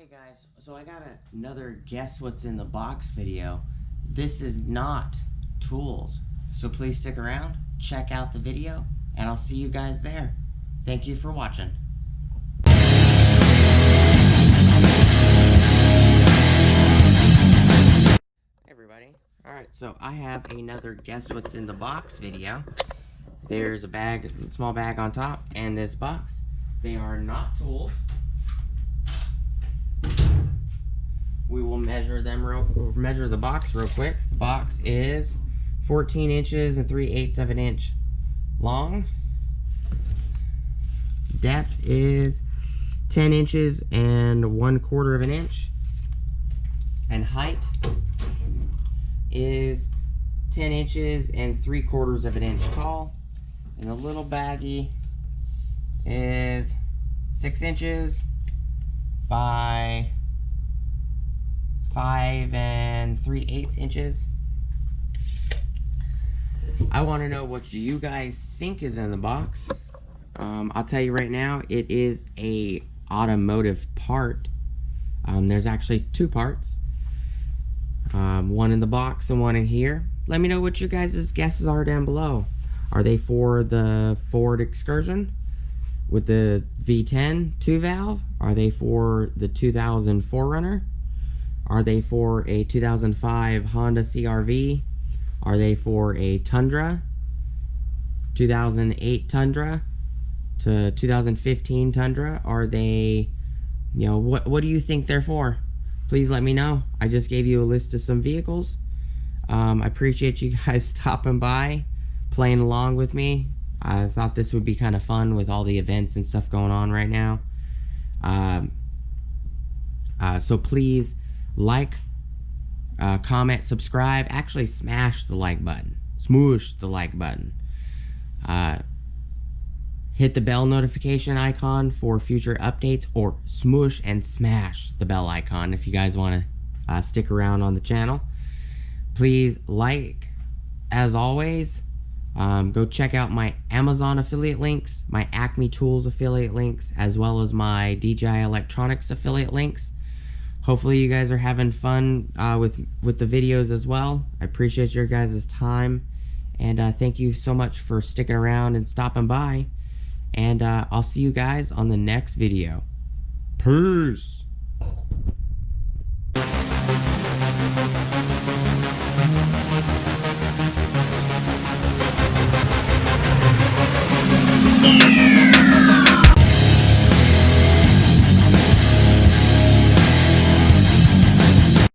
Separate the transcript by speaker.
Speaker 1: Hey guys, so I got another guess what's in the box video. This is not tools, so please stick around, check out the video, and I'll see you guys there. Thank you for watching. Hey everybody. Alright, so I have another guess what's in the box video. There's a bag, a small bag on top, and this box. They are not tools. We will measure the box real quick. The box is 14 inches and 3/8 of an inch long. Depth is 10 inches and 1/4 of an inch. And height is 10 inches and 3/4 of an inch tall. And the little baggie is 6 inches by 5 3/8 inches. I want to know what you guys think is in the box. I'll tell you right now, it is a automotive part. There's actually two parts, one in the box and one in here. Let me know what your guys' guesses are down below. Are they for the Ford Excursion with the V10 2-valve? Are they for the 2000 4Runner? Are they for a 2005 Honda CR-V? Are they for a Tundra, 2008 Tundra to 2015 Tundra? Are they, what do you think they're for? Please let me know. I just gave you a list of some vehicles. I appreciate you guys stopping by, playing along with me. I thought this would be kind of fun with all the events and stuff going on right now. So please like, comment, subscribe. Actually, smash the like button. Smoosh the like button. Hit the bell notification icon for future updates, or smoosh and smash the bell icon if you guys want to stick around on the channel. Please like, as always. Go check out my Amazon affiliate links, my Acme Tools affiliate links, as well as my DJI Electronics affiliate links. Hopefully you guys are having fun with the videos as well. I appreciate your guys' time, and thank you so much for sticking around and stopping by. And I'll see you guys on the next video. Peace!